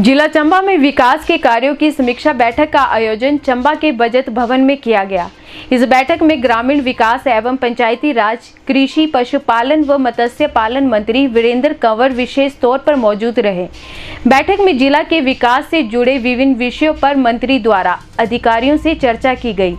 जिला चंबा में विकास के कार्यों की समीक्षा बैठक का आयोजन चंबा के बचत भवन में किया गया। इस बैठक में ग्रामीण विकास एवं पंचायती राज, कृषि, पशुपालन व मत्स्य पालन मंत्री वीरेंद्र कंवर विशेष तौर पर मौजूद रहे। बैठक में जिला के विकास से जुड़े विभिन्न विषयों पर मंत्री द्वारा अधिकारियों से चर्चा की गई।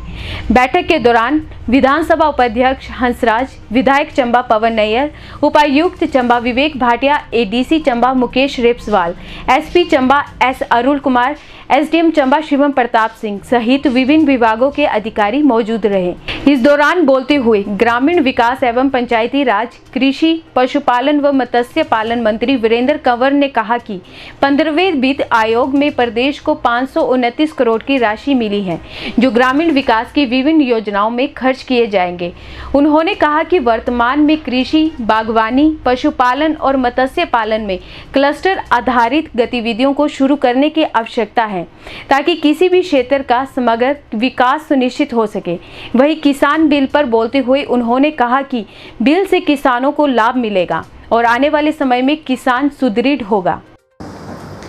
बैठक के दौरान विधानसभा उपाध्यक्ष हंसराज, विधायक चंबा पवन नैयर, उपायुक्त Chamba Vivek Bhatia, ADC Chamba Mukesh Repaswal, SP Chamba S Arun Kumar, SDM Chamba Shivam Pratap Singh सहित विभिन्न विभागों के अधिकारी मौजूद रहे। इस दौरान बोलते हुए ग्रामीण विकास एवं पंचायती राज, कृषि, पशुपालन व मत्स्य पालन मंत्री वीरेंद्र कंवर ने कहा कि 15वें वित्त आयोग में प्रदेश को 529 करोड़ की राशि मिली है, जो ग्रामीण विकास की विभिन्न योजनाओं में खर्च किए जाएंगे। उन्होंने कहा कि वर्तमान में कृषि, बागवानी, पशुपालन और मत्स्य पालन में क्लस्टर आधारित गतिविधियों को शुरू करने की आवश्यकता है, ताकि किसी भी क्षेत्र का समग्र विकास सुनिश्चित हो सके। वही किसान बिल पर बोलते हुए उन्होंने कहा कि बिल से किसानों को लाभ मिलेगा और आने वाले समय में किसान सुदृढ़ होगा।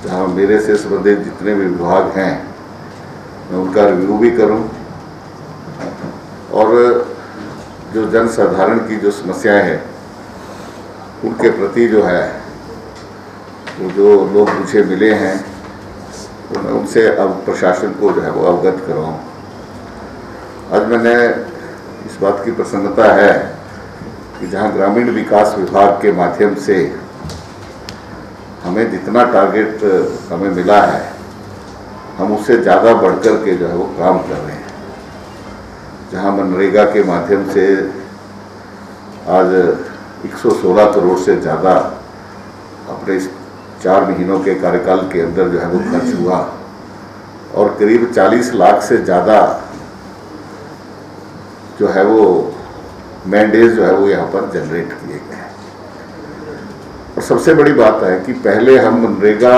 जहाँ मेरे से संबंधित जितने भी विभाग हैं, मैं उनका रिव्यू भी करूं और जो जन साधारण की जो समस्याएं हैं उनके प्रति जो है वो जो लोग मुझे मिले हैं तो मैं उनसे अब प्रशासन को जो है वो अवगत कराऊँ। आज मैंने इस बात की प्रसन्नता है कि जहाँ ग्रामीण विकास विभाग के माध्यम से हमें जितना टारगेट हमें मिला है, हम उससे ज़्यादा बढ़कर के जो है वो काम कर रहे हैं। जहाँ मनरेगा के माध्यम से आज 116 करोड़ से ज़्यादा अपने इस 4 महीनों के कार्यकाल के अंदर जो है वो खर्च हुआ और करीब 40 लाख से ज़्यादा जो है वो मैंडेज जो है वो यहाँ पर जनरेट किए गए हैं। और सबसे बड़ी बात है कि पहले हम मनरेगा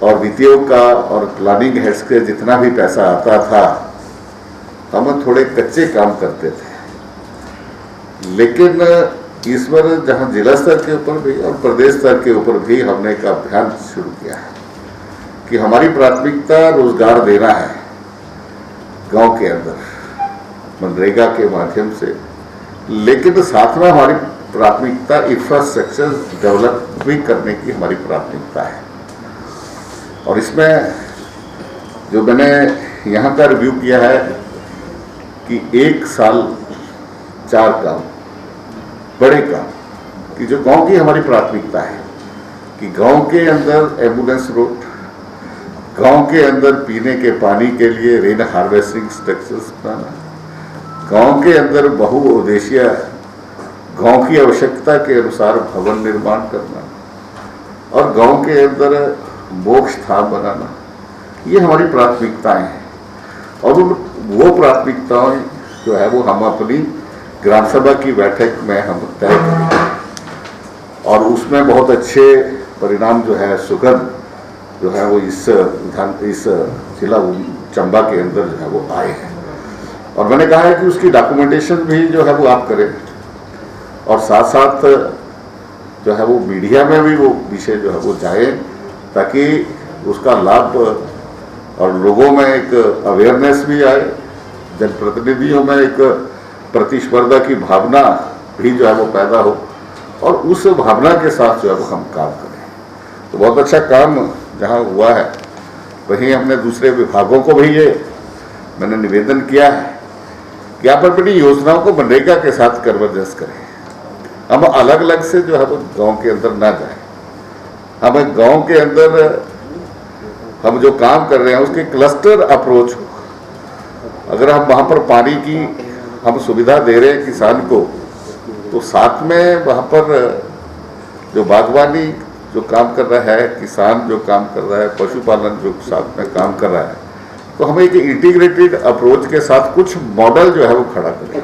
और वित्तियों का और प्लानिंग हेड्स के जितना भी पैसा आता था, हम थोड़े कच्चे काम करते थे, लेकिन इस बार जहाँ जिला स्तर के ऊपर भी और प्रदेश स्तर के ऊपर भी हमने एक अभियान शुरू किया है कि हमारी प्राथमिकता रोजगार देना है गांव के अंदर मनरेगा के माध्यम से, लेकिन साथ में हमारी प्राथमिकता इंफ्रास्ट्रक्चर डेवलप भी करने की हमारी प्राथमिकता है। और इसमें जो मैंने यहाँ का रिव्यू किया है कि 1 साल 4 काम, बड़े काम, कि जो गांव की हमारी प्राथमिकता है कि गांव के अंदर एम्बुलेंस रोड, गांव के अंदर पीने के पानी के लिए रेन हार्वेस्टिंग स्ट्रक्चर्स बनाना, गांव के अंदर बहुउद्देशीय गांव की आवश्यकता के अनुसार भवन निर्माण करना और गांव के अंदर मोक्ष धाम बनाना, ये हमारी प्राथमिकताएं हैं। और वो प्राथमिकताएं जो है वो हम अपनी ग्राम सभा की बैठक में हम तय करेंगे और उसमें बहुत अच्छे परिणाम जो है सुगंध जो है वो इस जिला चंबा के अंदर जो है वो आए हैं। और मैंने कहा है कि उसकी डॉक्यूमेंटेशन भी जो है वो आप करें और साथ साथ जो है वो मीडिया में भी वो विषय जो है वो जाए, ताकि उसका लाभ और लोगों में एक अवेयरनेस भी आए, जनप्रतिनिधियों में एक प्रतिस्पर्धा की भावना भी जो है वो पैदा हो और उस भावना के साथ जो है वो हम काम करें। तो बहुत अच्छा काम जहाँ हुआ है, वहीं हमने दूसरे विभागों को भी ये मैंने निवेदन किया है कि आप अपनी योजनाओं को मनरेगा के साथ कन्वर्जेंस करें। हम अलग अलग से जो है वो गाँव के अंदर ना जाए, हमें गाँव के अंदर हम जो काम कर रहे हैं उसके क्लस्टर अप्रोच हो। अगर हम वहाँ पर पानी की हम सुविधा दे रहे हैं किसान को, तो साथ में वहाँ पर जो बागवानी जो काम कर रहा है, किसान जो काम कर रहा है, पशुपालन जो साथ में काम कर रहा है, तो हमें एक इंटीग्रेटेड अप्रोच के साथ कुछ मॉडल जो है वो खड़ा करें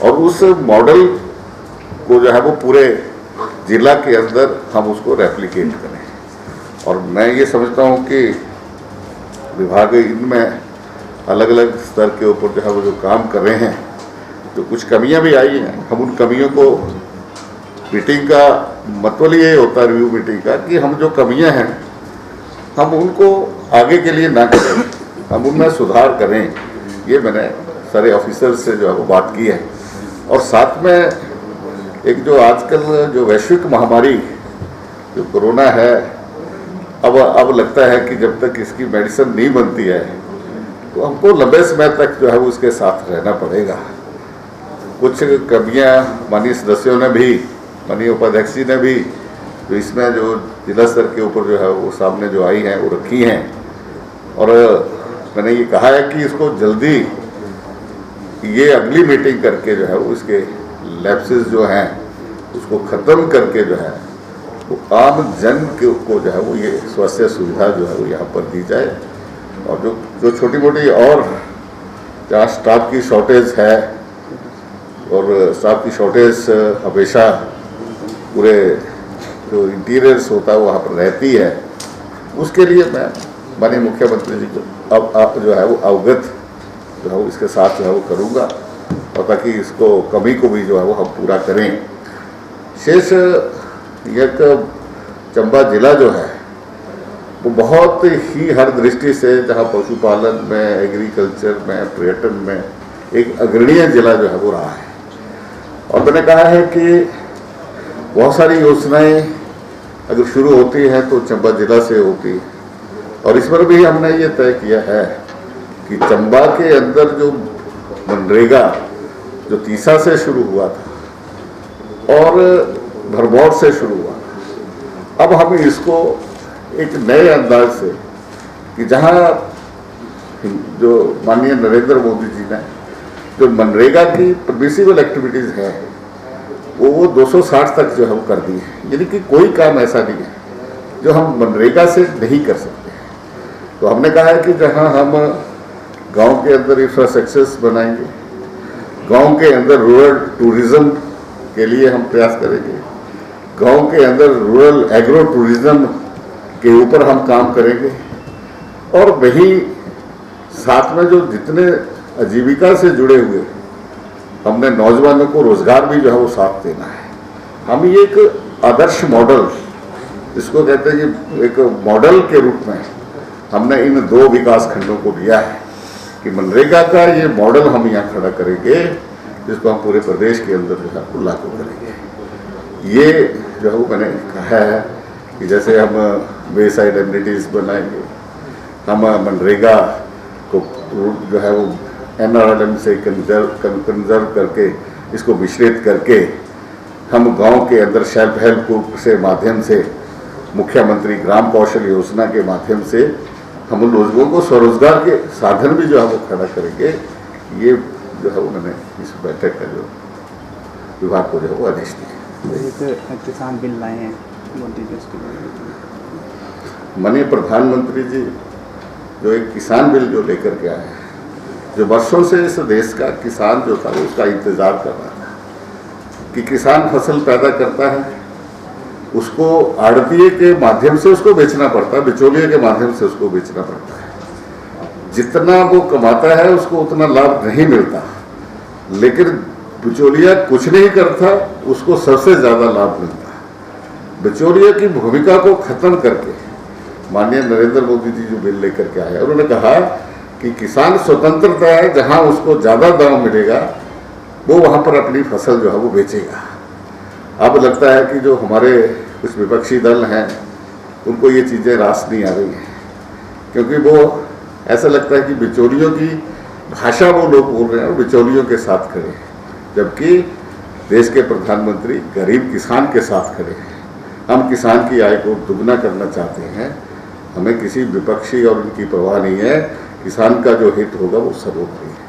और उस मॉडल को जो है वो पूरे जिला के अंदर हम उसको रेप्लिकेट करें। और मैं ये समझता हूँ कि विभाग इनमें अलग अलग स्तर के ऊपर जो है वो जो काम कर रहे हैं, तो कुछ कमियां भी आई हैं, हम उन कमियों को मीटिंग का मतलब ये होता है रिव्यू मीटिंग का कि हम जो कमियां हैं हम उनको आगे के लिए ना करें, हम उनमें सुधार करें। ये मैंने सारे ऑफिसर से जो है वो बात की है। और साथ में एक जो आजकल जो वैश्विक महामारी जो कोरोना है, अब लगता है कि जब तक इसकी मेडिसिन नहीं बनती है तो हमको लंबे समय तक जो है वो उसके साथ रहना पड़ेगा। कुछ कमियां माननीय सदस्यों ने भी, माननीय उपाध्यक्ष जी ने भी तो इसमें जो जिला स्तर के ऊपर जो है वो सामने जो आई हैं वो रखी हैं। और मैंने ये कहा है कि इसको जल्दी ये अगली मीटिंग करके जो है वो इसके लैप्सेस जो हैं उसको ख़त्म करके जो है वो आम जन को जो है वो ये स्वास्थ्य सुविधा जो है वो यहाँ पर दी जाए। और जो छोटी मोटी और जहाँ स्टाफ की शॉर्टेज है, और स्टाफ की शॉर्टेज हमेशा पूरे जो इंटीरियर्स होता है वहाँ पर रहती है, उसके लिए मैं माननीय मुख्यमंत्री जी को अब जो है वो अवगत जो है वो इसके साथ जो है वो करूँगा, और ताकि इसको कमी को भी जो है वो हम पूरा करें। शेष एक चंबा जिला जो है वो बहुत ही हर दृष्टि से, जहाँ पशुपालन में, एग्रीकल्चर में, पर्यटन में एक अग्रणीय जिला जो है वो रहा है। और मैंने कहा है कि बहुत सारी योजनाएं अगर शुरू होती हैं तो चंबा जिला से होती है। और इस पर भी हमने ये तय किया है कि चंबा के अंदर जो मनरेगा जो तीसा से शुरू हुआ था और भरमौर से शुरू हुआ, अब हम इसको एक नए अंदाज से कि जहाँ जो माननीय नरेंद्र मोदी जी ने जो मनरेगा की परमिसिबल एक्टिविटीज़ है वो 260 तक जो है वो कर दी है। यानी कि कोई काम ऐसा नहीं है जो हम मनरेगा से नहीं कर सकते। तो हमने कहा है कि जहाँ हम गांव के अंदर इंफ्रास्ट्रक्चर्स बनाएंगे, गांव के अंदर रूरल टूरिज्म के लिए हम प्रयास करेंगे, गांव के अंदर रूरल एग्रो टूरिज्म के ऊपर हम काम करेंगे, और वही साथ में जो जितने आजीविका से जुड़े हुए हमने नौजवानों को रोजगार भी जो है वो साथ देना है। हम ये एक आदर्श मॉडल, इसको कहते हैं कि एक मॉडल के रूप में हमने इन 2 विकास खंडों को लिया है कि मनरेगा का ये मॉडल हम यहाँ खड़ा करेंगे, जिसको हम पूरे प्रदेश के अंदर जो है वो लागू करेंगे। ये जो है वो मैंने कहा है कि जैसे हम वेसाइड एमिनिटीज़ बनाएंगे, हम मनरेगा को जो है वो NRLM से कंजर्व करके इसको मिश्रित करके हम गांव के अंदर सेल्फ हेल्प ग्रुप से माध्यम से, मुख्यमंत्री ग्राम कौशल योजना के माध्यम से हम उन लोगों को स्वरोजगार के साधन भी जो है वो खड़ा करेंगे। ये जो है वो मैंने इस बैठक का जो विभाग को जो है वो आदेश दिया। किसान बिल लाए हैं, माननीय प्रधानमंत्री जी जो एक किसान बिल जो लेकर के आए हैं, जो वर्षों से इस देश का किसान जो था उसका इंतजार कर रहा था कि किसान फसल पैदा करता है, उसको आड़तिये के माध्यम से उसको बेचना पड़ता है, बिचौलिए के माध्यम से उसको बेचना पड़ता है। जितना वो कमाता है उसको उतना लाभ नहीं मिलता, लेकिन बिचौलिया कुछ नहीं करता, उसको सबसे ज़्यादा लाभ मिलता है। बिचौलिया की भूमिका को खत्म करके माननीय नरेंद्र मोदी जी जो बिल लेकर के आए, उन्होंने कहा कि किसान स्वतंत्रता है, जहां उसको ज़्यादा दाम मिलेगा वो वहां पर अपनी फसल जो है वो बेचेगा। अब लगता है कि जो हमारे कुछ विपक्षी दल हैं उनको ये चीज़ें रास नहीं आ रही हैं, क्योंकि वो ऐसा लगता है कि बिचौलियों की भाषा वो लोग बोल रहे हैं और बिचौलियों के साथ खड़े हैं, जबकि देश के प्रधानमंत्री गरीब किसान के साथ खड़े हैं। हम किसान की आय को दुगना करना चाहते हैं, हमें किसी विपक्षी और उनकी परवाह नहीं है, किसान का जो हित होगा वो सर्वोपरि है।